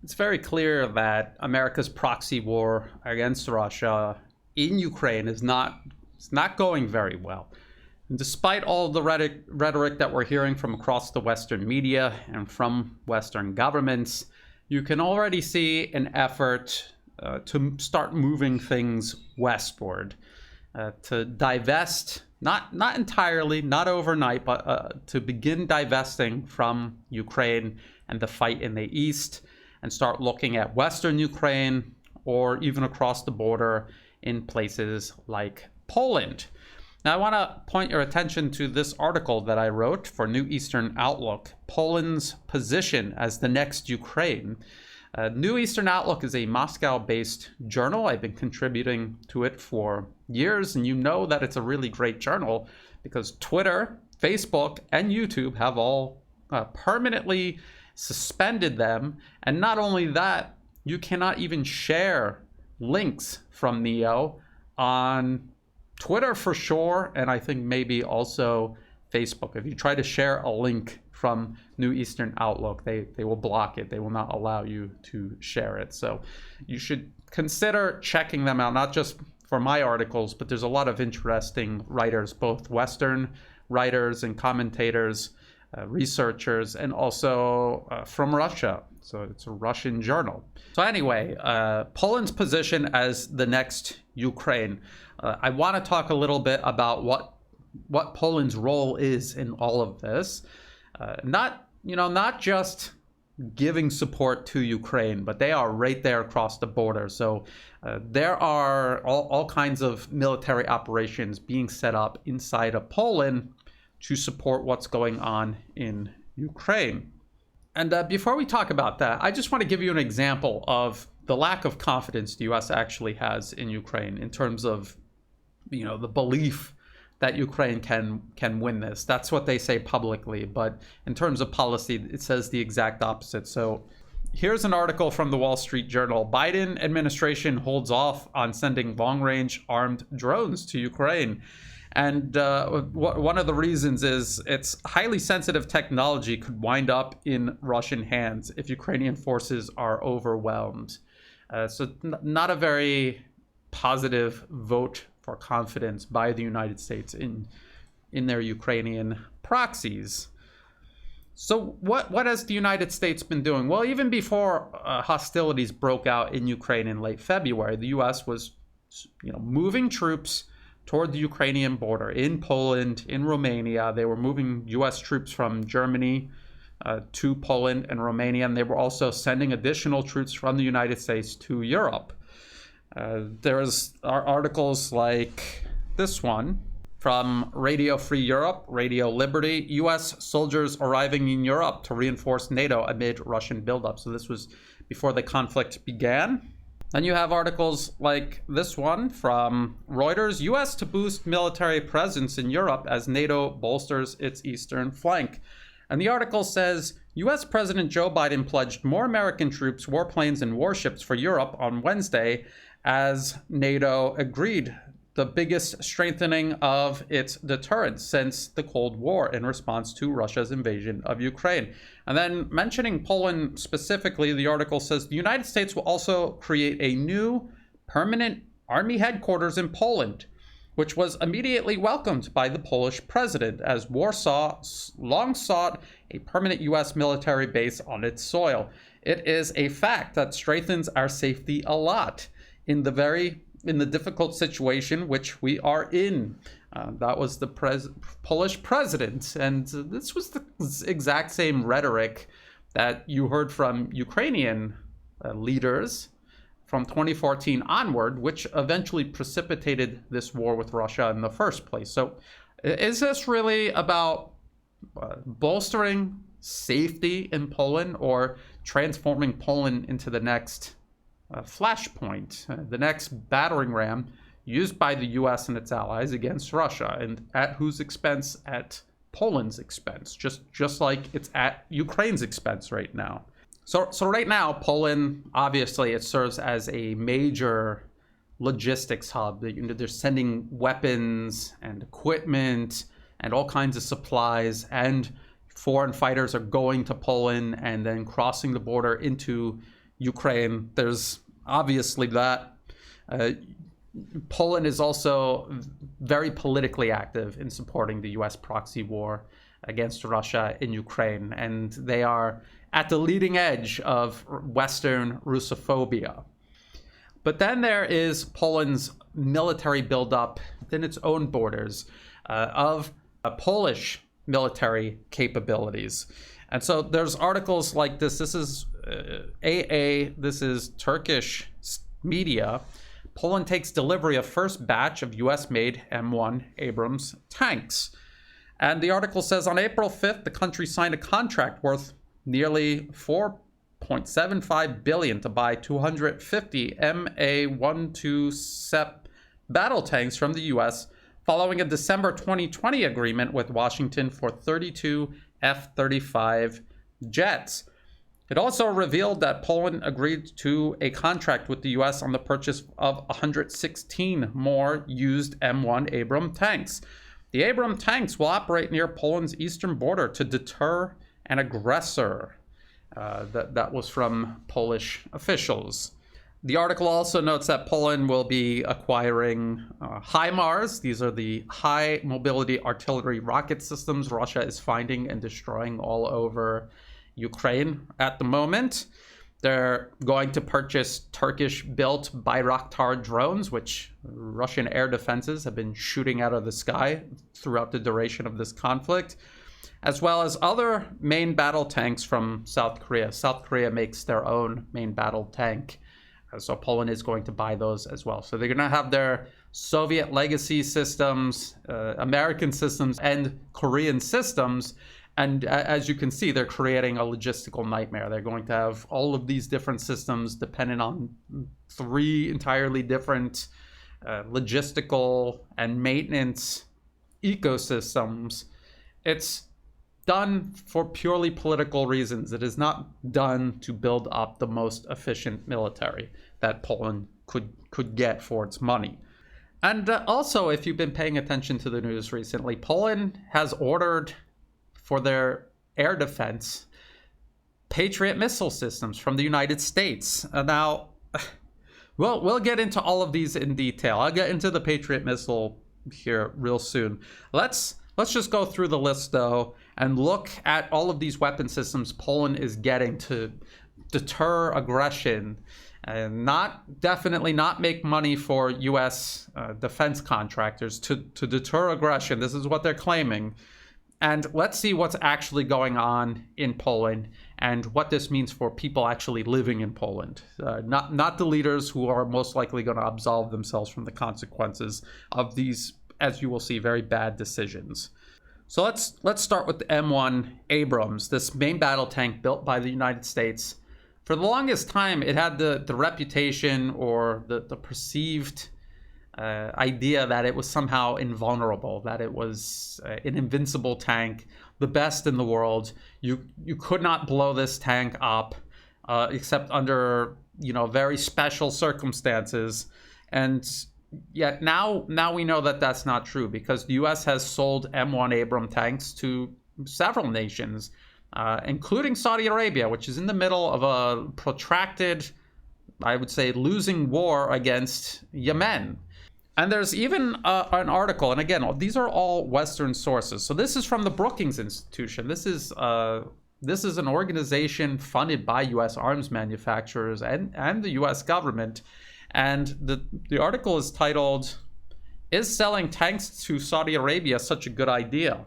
it's very clear that America's proxy war against Russia in Ukraine is not going very well. And despite all the rhetoric that we're hearing from across the Western media and from Western governments, you can already see an effort to start moving things westward, to divest, not entirely, not overnight, but to begin divesting from Ukraine and the fight in the east, and start looking at Western Ukraine or even across the border in places like Poland. Now, I want to point your attention to this article that I wrote for New Eastern Outlook, Poland's Position as the Next Ukraine. New Eastern Outlook is a Moscow-based journal. I've been contributing to it for years, and you know that it's a really great journal because Twitter, Facebook, and YouTube have all permanently suspended them. And not only that, you cannot even share links from Neo on Twitter for sure, and I think maybe also Facebook. If you try to share a link from New Eastern Outlook, they will block it. They will not allow you to share it. So you should consider checking them out, not just for my articles, but there's a lot of interesting writers, both Western writers and commentators, researchers, and also from Russia. So it's a Russian journal. So anyway, Poland's position as the next Ukraine. I want to talk a little bit about what Poland's role is in all of this. Not just giving support to Ukraine, but they are right there across the border. So there are all kinds of military operations being set up inside of Poland to support what's going on in Ukraine. And before we talk about that, I just want to give you an example of the lack of confidence the U.S. actually has in Ukraine in terms of, the belief that Ukraine can win this. That's what they say publicly, but in terms of policy, it says the exact opposite. So here's an article from the Wall Street Journal. Biden administration holds off on sending long-range armed drones to Ukraine. And one of the reasons is it's highly sensitive technology could wind up in Russian hands if Ukrainian forces are overwhelmed. So not a very positive vote for confidence by the United States in their Ukrainian proxies. So what has the United States been doing? Well, even before hostilities broke out in Ukraine in late February, the U.S. was moving troops toward the Ukrainian border in Poland, in Romania. They were moving U.S. troops from Germany to Poland and Romania, and they were also sending additional troops from the United States to Europe. There's articles like this one from Radio Free Europe, Radio Liberty, U.S. soldiers arriving in Europe to reinforce NATO amid Russian buildup. So this was before the conflict began. Then you have articles like this one from Reuters, U.S. to boost military presence in Europe as NATO bolsters its eastern flank. And the article says, U.S. President Joe Biden pledged more American troops, warplanes, and warships for Europe on Wednesday as NATO agreed, the biggest strengthening of its deterrence since the Cold War in response to Russia's invasion of Ukraine. And then mentioning Poland specifically, the article says the United States will also create a new permanent army headquarters in Poland, which was immediately welcomed by the Polish president as Warsaw long sought a permanent U.S. military base on its soil. It is a fact that strengthens our safety a lot in the difficult situation which we are in. That was the Polish president. And this was the exact same rhetoric that you heard from Ukrainian leaders from 2014 onward, which eventually precipitated this war with Russia in the first place. So is this really about bolstering safety in Poland or transforming Poland into the next flashpoint, the next battering ram used by the U.S. and its allies against Russia, and at whose expense? At Poland's expense, just like it's at Ukraine's expense right now. So right now, Poland, obviously, it serves as a major logistics hub. They're sending weapons and equipment and all kinds of supplies, and foreign fighters are going to Poland and then crossing the border into Ukraine. There's obviously that. Poland is also very politically active in supporting the US proxy war against Russia in Ukraine, and they are at the leading edge of Western Russophobia. But then there is Poland's military buildup within its own borders of Polish military capabilities. And so there's articles like this. This is this is Turkish media. Poland takes delivery of first batch of US-made M1 Abrams tanks. And the article says on April 5th, the country signed a contract worth nearly $4.75 billion to buy 250 MA-12 SEP battle tanks from the US, following a December 2020 agreement with Washington for 32 F-35 jets. It also revealed that Poland agreed to a contract with the US on the purchase of 116 more used M1 Abrams tanks. The Abrams tanks will operate near Poland's eastern border to deter an aggressor. That was from Polish officials. The article also notes that Poland will be acquiring HIMARS. These are the high mobility artillery rocket systems Russia is finding and destroying all over Ukraine at the moment. They're going to purchase Turkish-built Bayraktar drones, which Russian air defenses have been shooting out of the sky throughout the duration of this conflict, as well as other main battle tanks from South Korea. South Korea makes their own main battle tank, so Poland is going to buy those as well. So they're going to have their Soviet legacy systems, American systems, and Korean systems. And as you can see, they're creating a logistical nightmare. They're going to have all of these different systems dependent on 3 entirely different logistical and maintenance ecosystems. It's done for purely political reasons. It is not done to build up the most efficient military that Poland could get for its money. And also, if you've been paying attention to the news recently, Poland has ordered for their air defense Patriot missile systems from the United States. Now, we'll get into all of these in detail. I'll get into the Patriot missile here real soon. Let's just go through the list, though, and look at all of these weapon systems Poland is getting to deter aggression and definitely not make money for U.S. Defense contractors, to deter aggression. This is what they're claiming. And let's see what's actually going on in Poland and what this means for people actually living in Poland. Not the leaders who are most likely going to absolve themselves from the consequences of these, as you will see, very bad decisions. So let's start with the M1 Abrams, this main battle tank built by the United States. For the longest time, it had the reputation or the perceived idea that it was somehow invulnerable, that it was an invincible tank, the best in the world. You could not blow this tank up except under very special circumstances. And yet now we know that that's not true, because the U.S. has sold M1 Abrams tanks to several nations, including Saudi Arabia, which is in the middle of a protracted, I would say, losing war against Yemen. And there's even an article, and again, these are all Western sources. So this is from the Brookings Institution. This is an organization funded by U.S. arms manufacturers and the U.S. government. And the article is titled, "Is Selling Tanks to Saudi Arabia Such a Good Idea?"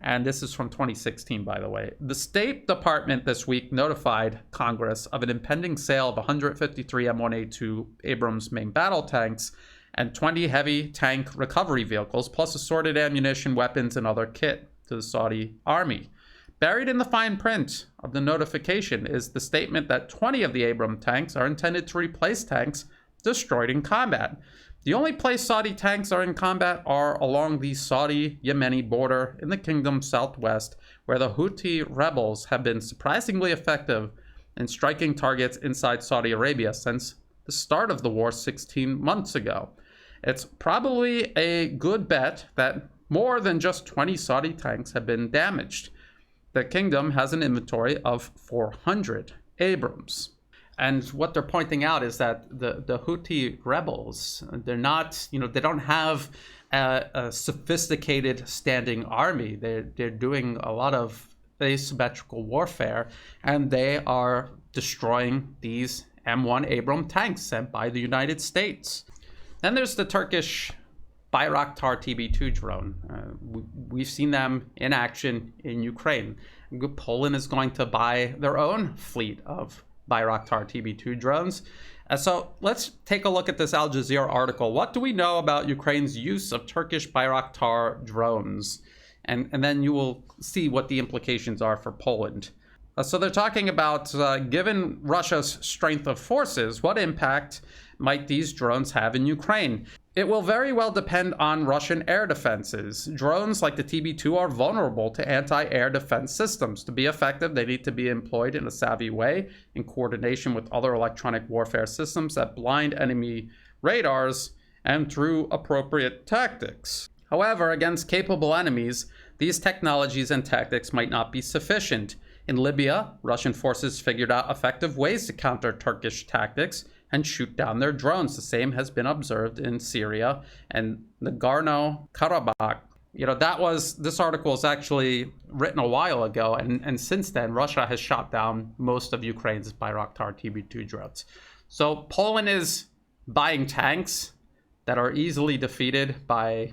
And this is from 2016, by the way. The State Department this week notified Congress of an impending sale of 153 M1A2 Abrams main battle tanks and 20 heavy tank recovery vehicles, plus assorted ammunition, weapons, and other kit to the Saudi army. Buried in the fine print of the notification is the statement that 20 of the Abrams tanks are intended to replace tanks destroyed in combat. The only place Saudi tanks are in combat are along the Saudi-Yemeni border in the kingdom's southwest, where the Houthi rebels have been surprisingly effective in striking targets inside Saudi Arabia since the start of the war 16 months ago. It's probably a good bet that more than just 20 Saudi tanks have been damaged. The kingdom has an inventory of 400 Abrams. And what they're pointing out is that the Houthi rebels, they're not, they don't have a sophisticated standing army. They're doing a lot of asymmetrical warfare, and they are destroying these M1 Abrams tanks sent by the United States. Then there's the Turkish Bayraktar TB2 drone. We've seen them in action in Ukraine. Poland is going to buy their own fleet of Bayraktar TB2 drones. So let's take a look at this Al Jazeera article. What do we know about Ukraine's use of Turkish Bayraktar drones? And then you will see what the implications are for Poland. So they're talking about, given Russia's strength of forces, what impact might these drones have in Ukraine? It will very well depend on Russian air defenses. Drones like the TB2 are vulnerable to anti-air defense systems. To be effective, they need to be employed in a savvy way in coordination with other electronic warfare systems that blind enemy radars and through appropriate tactics. However, against capable enemies, these technologies and tactics might not be sufficient. In Libya, Russian forces figured out effective ways to counter Turkish tactics and shoot down their drones. The same has been observed in Syria and Nagorno-Karabakh. This article was actually written a while ago, and since then, Russia has shot down most of Ukraine's Bayraktar TB2 drones. So Poland is buying tanks that are easily defeated by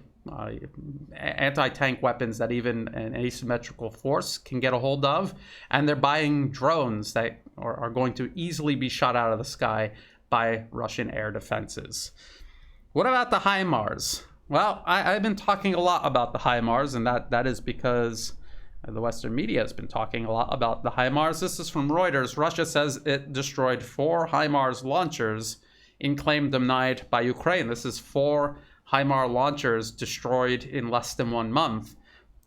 anti-tank weapons that even an asymmetrical force can get a hold of, and they're buying drones that are going to easily be shot out of the sky by Russian air defenses. What about the HIMARS? Well, I've been talking a lot about the HIMARS, and that is because the Western media has been talking a lot about the HIMARS. This is from Reuters. Russia says it destroyed 4 HIMARS launchers in claim denied by Ukraine. This is 4 HIMARS launchers destroyed in less than 1 month.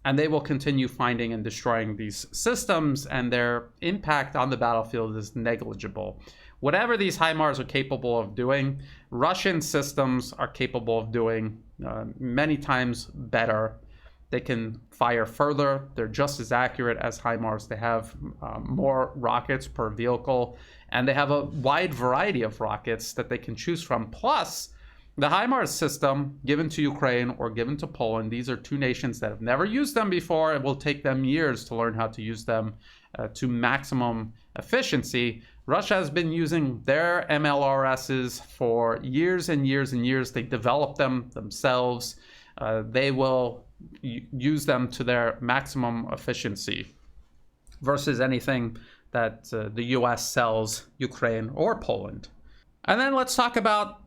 And they will continue finding and destroying these systems, and their impact on the battlefield is negligible. Whatever these HIMARS are capable of doing, Russian systems are capable of doing many times better. They can fire further. They're just as accurate as HIMARS. They have more rockets per vehicle, and they have a wide variety of rockets that they can choose from. Plus, the HIMARS system given to Ukraine or given to Poland, these are 2 nations that have never used them before. It will take them years to learn how to use them to maximum efficiency. Russia has been using their MLRSs for years and years and years. They developed them themselves. They will use them to their maximum efficiency versus anything that the US sells Ukraine or Poland. And then let's talk about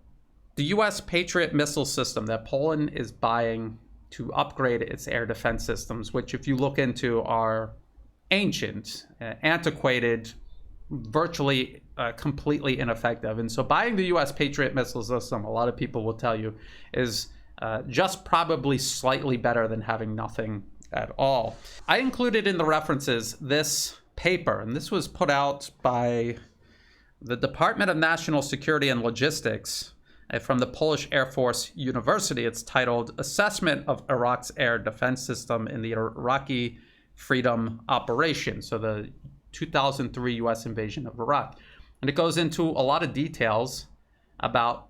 the US Patriot missile system that Poland is buying to upgrade its air defense systems, which if you look into are ancient, antiquated, virtually completely ineffective. And so buying the US Patriot missile system, a lot of people will tell you, is just probably slightly better than having nothing at all. I included in the references this paper, and this was put out by the Department of National Security and Logistics from the Polish Air Force University. It's titled Assessment of Iraq's Air Defense System in the Iraqi Freedom Operation, so the 2003 US invasion of Iraq. And it goes into a lot of details about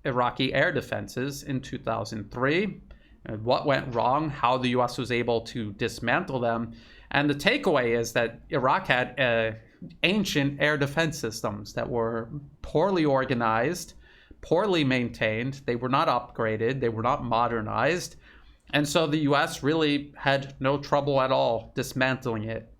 Iraqi air defenses in 2003, what went wrong, how the US was able to dismantle them. And the takeaway is that Iraq had ancient air defense systems that were poorly organized, poorly maintained. They were not upgraded. They were not modernized. And so the US really had no trouble at all dismantling it.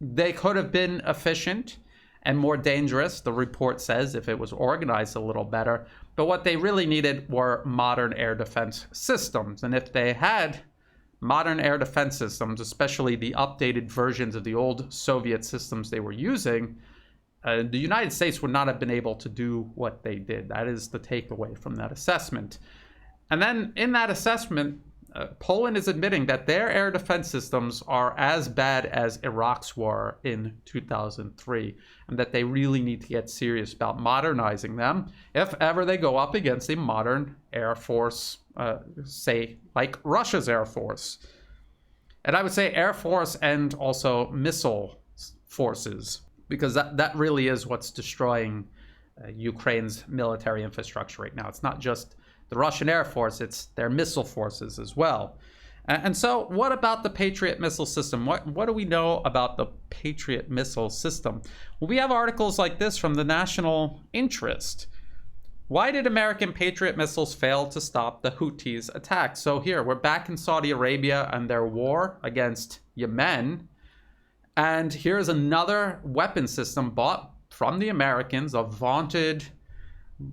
They could have been efficient and more dangerous, the report says, if it was organized a little better. But what they really needed were modern air defense systems. And if they had modern air defense systems, especially the updated versions of the old Soviet systems they were using, the United States would not have been able to do what they did. That is the takeaway from that assessment. And then in that assessment, Poland is admitting that their air defense systems are as bad as Iraq's were in 2003, and that they really need to get serious about modernizing them if ever they go up against a modern air force, say, like Russia's air force. And I would say air force and also missile forces, because that really is what's destroying Ukraine's military infrastructure right now. It's not just the Russian Air Force, it's their missile forces as well. And so what about the Patriot missile system? What do we know about the Patriot missile system? Well, we have articles like this from the National Interest. Why did American Patriot missiles fail to stop the Houthis' attack? So here, we're back in Saudi Arabia and their war against Yemen. And here's another weapon system bought from the Americans, a vaunted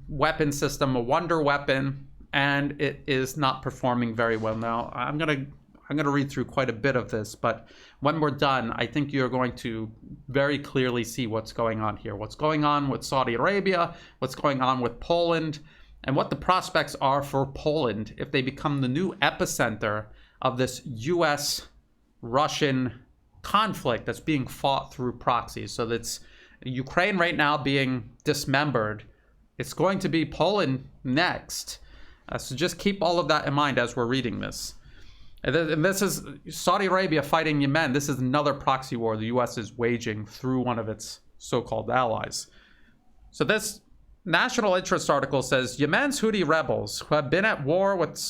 weapon system, a wonder weapon, and it is not performing very well. Now, I'm gonna read through quite a bit of this, but when we're done, I think you're going to very clearly see what's going on here. What's going on with Saudi Arabia, what's going on with Poland, and what the prospects are for Poland if they become the new epicenter of this US-Russian conflict that's being fought through proxies. So that's Ukraine right now being dismembered. It's going to be Poland next. So just keep all of that in mind as we're reading this. And this is Saudi Arabia fighting Yemen. This is another proxy war the U.S. is waging through one of its so-called allies. So this National Interest article says, Yemen's Houthi rebels, who have been at war with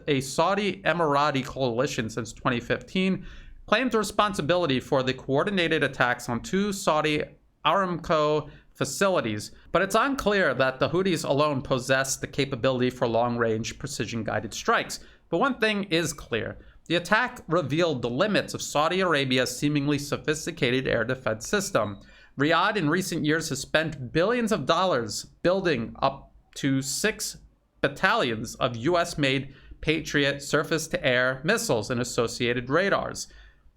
a Saudi Emirati coalition since 2015, claimed responsibility for the coordinated attacks on two Saudi Aramco facilities, but it's unclear that the Houthis alone possess the capability for long-range precision-guided strikes. But one thing is clear. The attack revealed the limits of Saudi Arabia's seemingly sophisticated air defense system. Riyadh in recent years has spent billions of dollars building up to 6 battalions of US-made Patriot surface-to-air missiles and associated radars.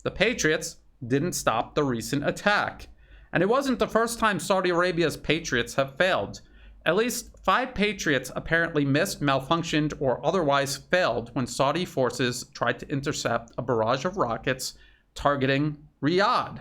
The Patriots didn't stop the recent attack. And it wasn't the first time Saudi Arabia's Patriots have failed. At least 5 Patriots apparently missed, malfunctioned, or otherwise failed when Saudi forces tried to intercept a barrage of rockets targeting Riyadh.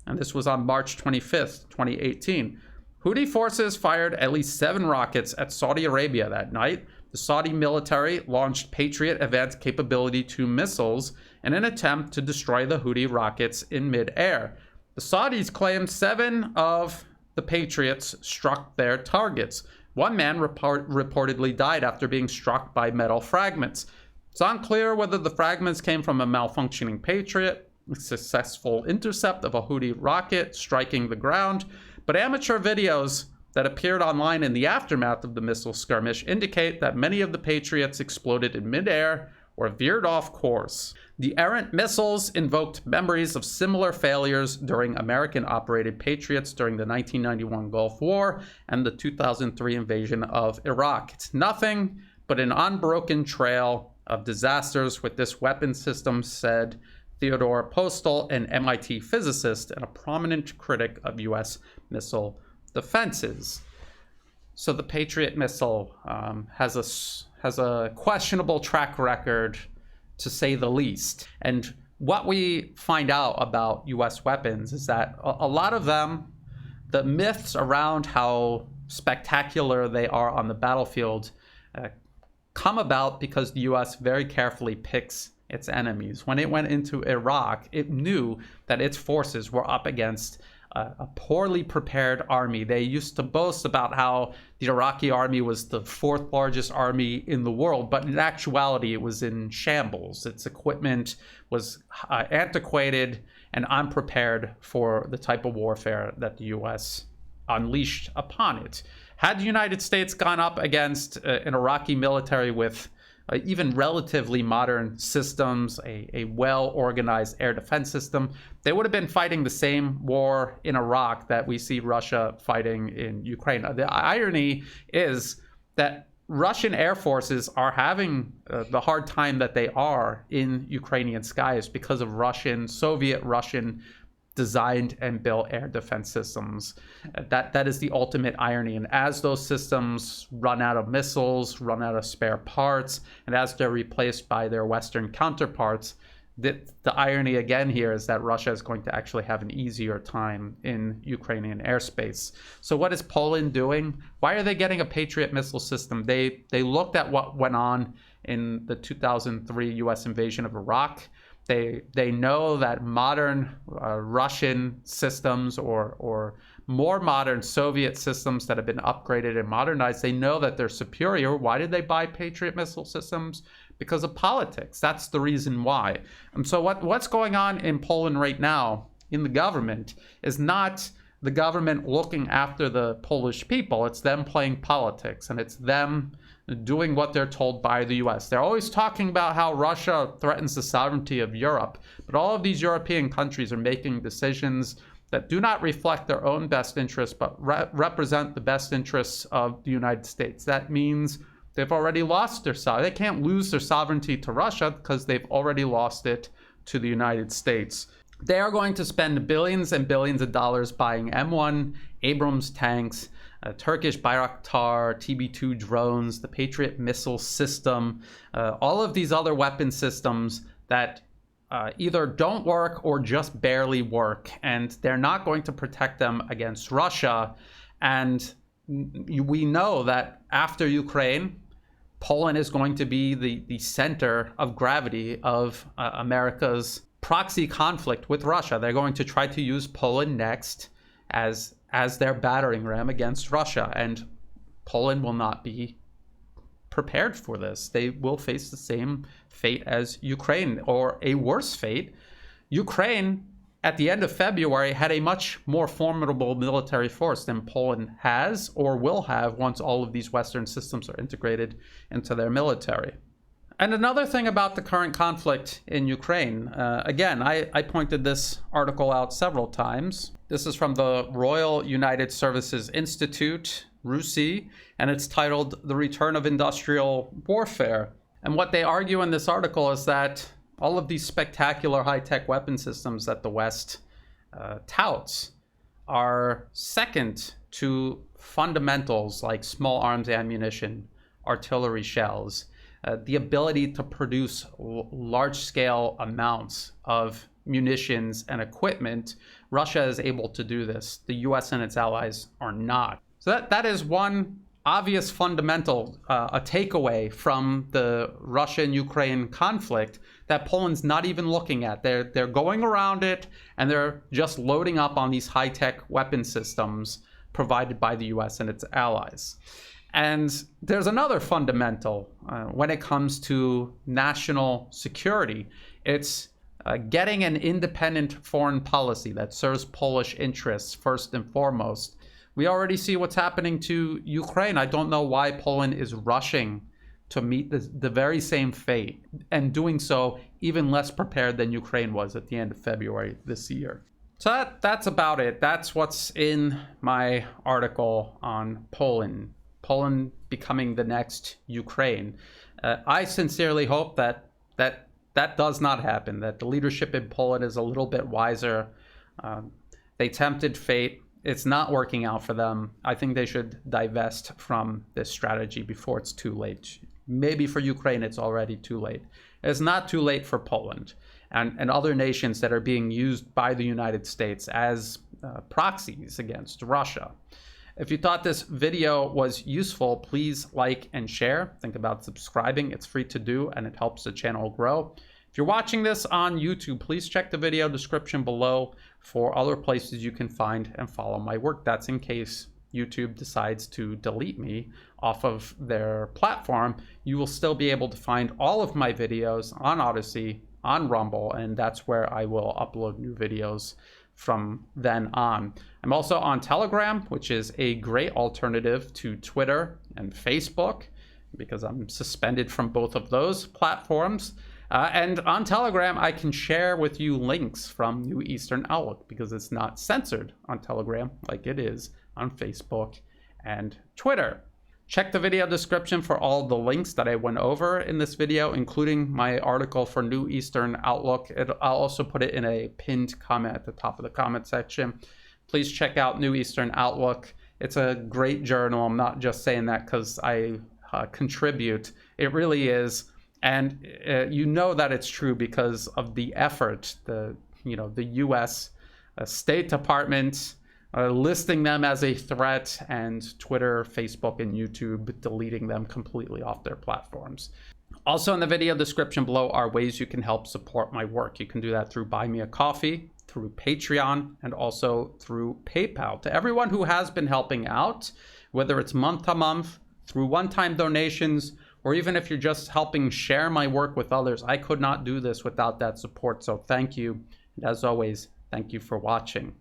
And this was on March 25th, 2018. Houthi forces fired at least 7 rockets at Saudi Arabia that night. The Saudi military launched Patriot Advanced Capability 2 missiles in an attempt to destroy the Houthi rockets in mid-air. The Saudis claimed 7 of the Patriots struck their targets. One man reportedly died after being struck by metal fragments. It's unclear whether the fragments came from a malfunctioning Patriot, a successful intercept of a Houthi rocket striking the ground, but amateur videos that appeared online in the aftermath of the missile skirmish indicate that many of the Patriots exploded in midair or veered off course. The errant missiles invoked memories of similar failures during American-operated Patriots during the 1991 Gulf War and the 2003 invasion of Iraq. It's nothing but an unbroken trail of disasters with this weapon system, said Theodore Postel, an MIT physicist and a prominent critic of U.S. missile defenses. So the Patriot missile has a questionable track record, to say the least. And what we find out about U.S. weapons is that a lot of them, the myths around how spectacular they are on the battlefield, come about because the U.S. very carefully picks its enemies. When it went into Iraq, it knew that its forces were up against a poorly prepared army. They used to boast about how the Iraqi army was the 4th largest army in the world, but in actuality, it was in shambles. Its equipment was antiquated and unprepared for the type of warfare that the U.S. unleashed upon it. Had the United States gone up against an Iraqi military with even relatively modern systems, a well-organized air defense system, they would have been fighting the same war in Iraq that we see Russia fighting in Ukraine. The irony is that Russian air forces are having the hard time that they are in Ukrainian skies because of Soviet Russian designed and built air defense systems. That is the ultimate irony. And as those systems run out of missiles, run out of spare parts, and as they're replaced by their Western counterparts, the irony again here is that Russia is going to actually have an easier time in Ukrainian airspace. So what is Poland doing? Why are they getting a Patriot missile system? They looked at what went on in the 2003 US invasion of Iraq. They know that modern Russian systems or more modern Soviet systems that have been upgraded and modernized, they know that they're superior. Why did they buy Patriot missile systems? Because of politics. That's the reason why. And so what's going on in Poland right now in the government is not the government looking after the Polish people. It's them playing politics, and it's them doing what they're told by the US. They're always talking about how Russia threatens the sovereignty of Europe, but all of these European countries are making decisions that do not reflect their own best interests, but represent the best interests of the United States. That means they've already lost their sovereignty. They can't lose their sovereignty to Russia because they've already lost it to the United States. They are going to spend billions and billions of dollars buying M1 Abrams tanks, Turkish Bayraktar, TB2 drones, the Patriot missile system, all of these other weapon systems that either don't work or just barely work, and they're not going to protect them against Russia. And we know that after Ukraine, Poland is going to be the center of gravity of America's proxy conflict with Russia. They're going to try to use Poland next as their battering ram against Russia, and Poland will not be prepared for this. They will face the same fate as Ukraine, or a worse fate. Ukraine, at the end of February, had a much more formidable military force than Poland has or will have once all of these Western systems are integrated into their military. And another thing about the current conflict in Ukraine, again, I pointed this article out several times. This is from the Royal United Services Institute, RUSI, and it's titled The Return of Industrial Warfare. And what they argue in this article is that all of these spectacular high-tech weapon systems that the West touts are second to fundamentals like small arms ammunition, artillery shells, the ability to produce large-scale amounts of munitions and equipment. Russia is able to do this. The US and its allies are not. So that is one obvious fundamental, a takeaway from the Russia-Ukraine conflict that Poland's not even looking at. They're going around it, and they're just loading up on these high-tech weapon systems provided by the US and its allies. And there's another fundamental when it comes to national security. It's getting an independent foreign policy that serves Polish interests first and foremost. We already see what's happening to Ukraine. I don't know why Poland is rushing to meet the very same fate, and doing so even less prepared than Ukraine was at the end of February this year. So that's about it. That's what's in my article on Poland becoming the next Ukraine. I sincerely hope that does not happen, that the leadership in Poland is a little bit wiser. They tempted fate. It's not working out for them. I think they should divest from this strategy before it's too late. Maybe for Ukraine, it's already too late. It's not too late for Poland and other nations that are being used by the United States as proxies against Russia. If you thought this video was useful, please like and share. Think about subscribing. It's free to do, and it helps the channel grow. If you're watching this on YouTube, please check the video description below for other places you can find and follow my work. That's in case YouTube decides to delete me off of their platform. You will still be able to find all of my videos on Odyssey, on Rumble, and that's where I will upload new videos from then on. I'm also on Telegram, which is a great alternative to Twitter and Facebook, because I'm suspended from both of those platforms. And on Telegram, I can share with you links from New Eastern Outlook, because it's not censored on Telegram like it is on Facebook and Twitter. Check the video description for all the links that I went over in this video, including my article for New Eastern Outlook. I'll also put it in a pinned comment at the top of the comment section. Please check out New Eastern Outlook. It's a great journal. I'm not just saying that because I contribute. It really is. And you know that it's true because of the effort, the U.S. State Department listing them as a threat, and Twitter, Facebook, and YouTube deleting them completely off their platforms. Also in the video description below are ways you can help support my work. You can do that through Buy Me a Coffee, through Patreon, and also through PayPal. To everyone who has been helping out, whether it's month to month, through one-time donations, or even if you're just helping share my work with others, I could not do this without that support. So thank you. And as always, thank you for watching.